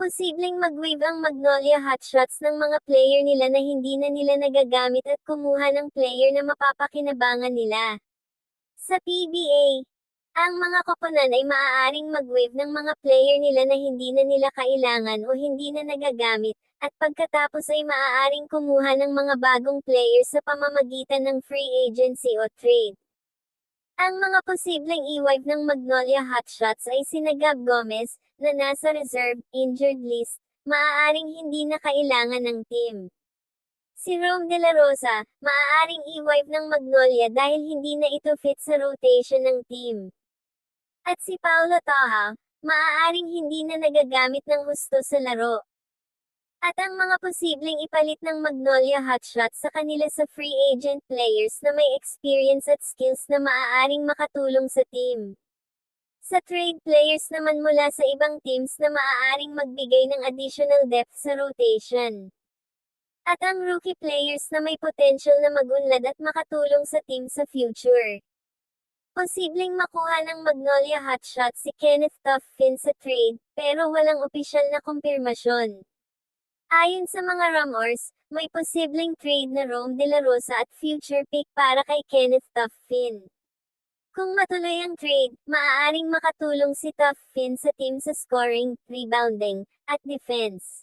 Posibleng mag-wave ang Magnolia Hotshots ng mga player nila na hindi na nila nagagamit at kumuha ng player na mapapakinabangan nila. Sa PBA, ang mga koponan ay maaaring mag-wave ng mga player nila na hindi na nila kailangan o hindi na nagagamit, at pagkatapos ay maaaring kumuha ng mga bagong player sa pamamagitan ng free agency o trade. Ang mga posibleng i-wipe ng Magnolia Hotshots ay sina Gab Gomez, na nasa reserve, injured list, maaaring hindi na kailangan ng team. Si Rome De La Rosa, maaaring i-wipe ng Magnolia dahil hindi na ito fit sa rotation ng team. At si Paulo Taha, maaaring hindi na nagagamit ng husto sa laro. At ang mga posibleng ipalit ng Magnolia Hotshots sa kanila sa free agent players na may experience at skills na maaaring makatulong sa team. Sa trade players naman mula sa ibang teams na maaaring magbigay ng additional depth sa rotation. At ang rookie players na may potential na magunlad at makatulong sa team sa future. Posibleng makuha ng Magnolia Hotshots si Kenneth Tuffin sa trade, pero walang opisyal na kumpirmasyon. Ayon sa mga rumors, may posibleng trade na Rome De La Rosa at future pick para kay Kenneth Tuffin. Kung matuloy ang trade, maaaring makatulong si Tuffin sa team sa scoring, rebounding, at defense.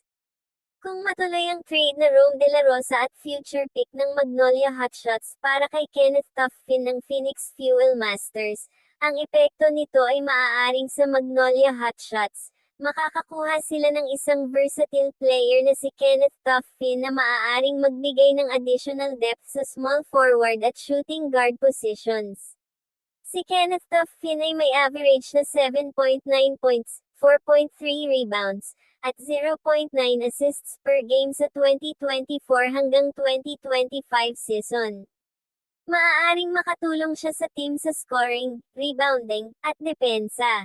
Kung matuloy ang trade na Rome De La Rosa at future pick ng Magnolia Hotshots para kay Kenneth Tuffin ng Phoenix Fuel Masters, ang epekto nito ay maaaring sa Magnolia Hotshots. Makakakuha sila ng isang versatile player na si Kenneth Tuffin na maaaring magbigay ng additional depth sa small forward at shooting guard positions. Si Kenneth Tuffin ay may average na 7.9 points, 4.3 rebounds, at 0.9 assists per game sa 2024 hanggang 2025 season. Maaaring makatulong siya sa team sa scoring, rebounding, at depensa.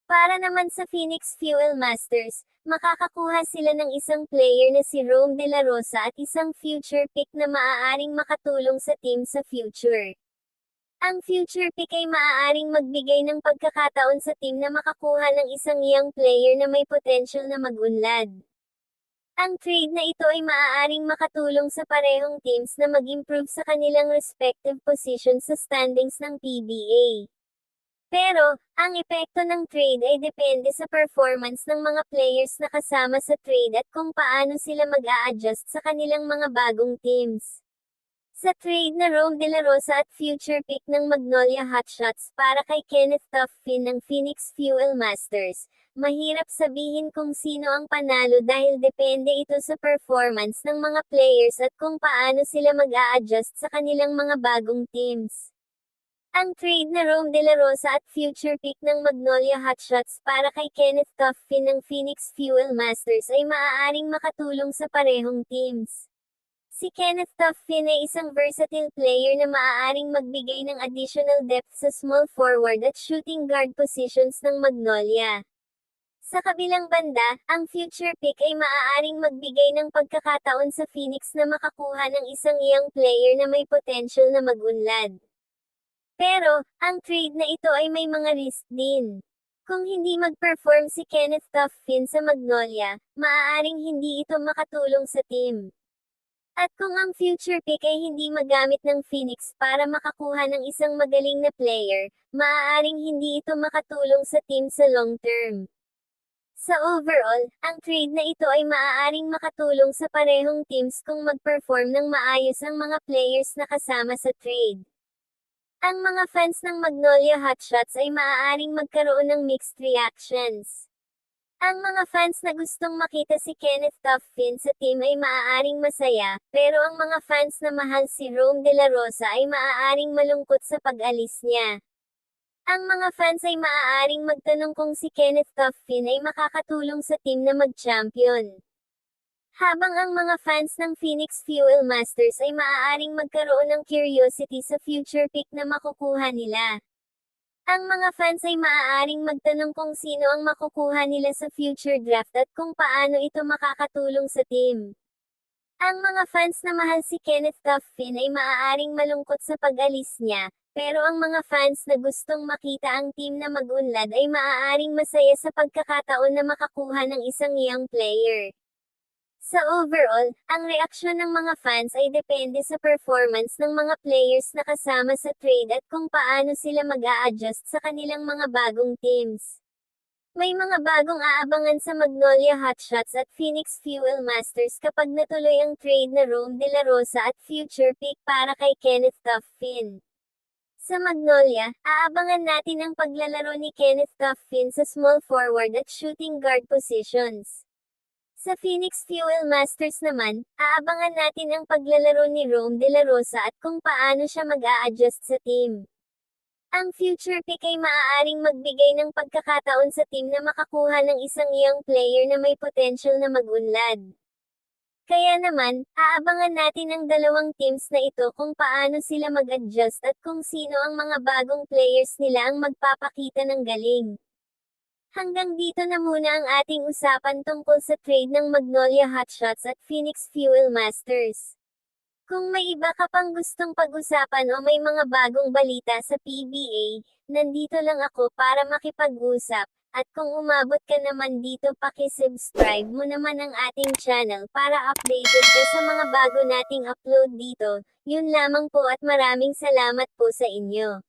Para naman sa Phoenix Fuel Masters, makakakuha sila ng isang player na si Rome De La Rosa at isang future pick na maaaring makatulong sa team sa future. Ang future pick ay maaaring magbigay ng pagkakataon sa team na makakuha ng isang young player na may potential na magunlad. Ang trade na ito ay maaaring makatulong sa parehong teams na mag-improve sa kanilang respective positions sa standings ng PBA. Pero, ang epekto ng trade ay depende sa performance ng mga players na kasama sa trade at kung paano sila mag-a-adjust sa kanilang mga bagong teams. Sa trade na Rome De La Rosa at future pick ng Magnolia Hotshots para kay Kenneth Tuffin ng Phoenix Fuel Masters, mahirap sabihin kung sino ang panalo dahil depende ito sa performance ng mga players at kung paano sila mag-a-adjust sa kanilang mga bagong teams. Ang trade na Rome De La Rosa at future pick ng Magnolia Hotshots para kay Kenneth Tuffin ng Phoenix Fuel Masters ay maaaring makatulong sa parehong teams. Si Kenneth Tuffin ay isang versatile player na maaaring magbigay ng additional depth sa small forward at shooting guard positions ng Magnolia. Sa kabilang banda, ang future pick ay maaaring magbigay ng pagkakataon sa Phoenix na makakuha ng isang young player na may potential na magunlad. Pero, ang trade na ito ay may mga risk din. Kung hindi mag-perform si Kenneth Tuffin sa Magnolia, maaaring hindi ito makatulong sa team. At kung ang future pick ay hindi magamit ng Phoenix para makakuha ng isang magaling na player, maaaring hindi ito makatulong sa team sa long term. Sa overall, ang trade na ito ay maaaring makatulong sa parehong teams kung mag-perform ng maayos ang mga players na kasama sa trade. Ang mga fans ng Magnolia Hotshots ay maaaring magkaroon ng mixed reactions. Ang mga fans na gustong makita si Kenneth Tuffin sa team ay maaaring masaya, pero ang mga fans na mahal si Rome De La Rosa ay maaaring malungkot sa pag-alis niya. Ang mga fans ay maaaring magtanong kung si Kenneth Tuffin ay makakatulong sa team na mag-champion. Habang ang mga fans ng Phoenix Fuel Masters ay maaaring magkaroon ng curiosity sa future pick na makukuha nila. Ang mga fans ay maaaring magtanong kung sino ang makukuha nila sa future draft at kung paano ito makakatulong sa team. Ang mga fans na mahal si Kenneth Tuffin ay maaaring malungkot sa pag-alis niya, pero ang mga fans na gustong makita ang team na mag-unlad ay maaaring masaya sa pagkakataon na makakuha ng isang young player. Sa overall, ang reaksyon ng mga fans ay depende sa performance ng mga players na kasama sa trade at kung paano sila mag-a-adjust sa kanilang mga bagong teams. May mga bagong aabangan sa Magnolia Hotshots at Phoenix Fuel Masters kapag natuloy ang trade na Rome De La Rosa at future pick para kay Kenneth Tuffin. Sa Magnolia, aabangan natin ang paglalaro ni Kenneth Tuffin sa small forward at shooting guard positions. Sa Phoenix Fuel Masters naman, aabangan natin ang paglalaro ni Rome De La Rosa at kung paano siya mag-a-adjust sa team. Ang future pick ay maaaring magbigay ng pagkakataon sa team na makakuha ng isang young player na may potential na mag-unlad. Kaya naman, aabangan natin ang dalawang teams na ito kung paano sila mag-adjust at kung sino ang mga bagong players nila ang magpapakita ng galing. Hanggang dito na muna ang ating usapan tungkol sa trade ng Magnolia Hotshots at Phoenix Fuel Masters. Kung may iba ka pang gustong pag-usapan o may mga bagong balita sa PBA, nandito lang ako para makipag-usap. At kung umabot ka naman dito, paki-subscribe mo naman ang ating channel para updated ka sa mga bago nating upload dito. Yun lamang po at maraming salamat po sa inyo.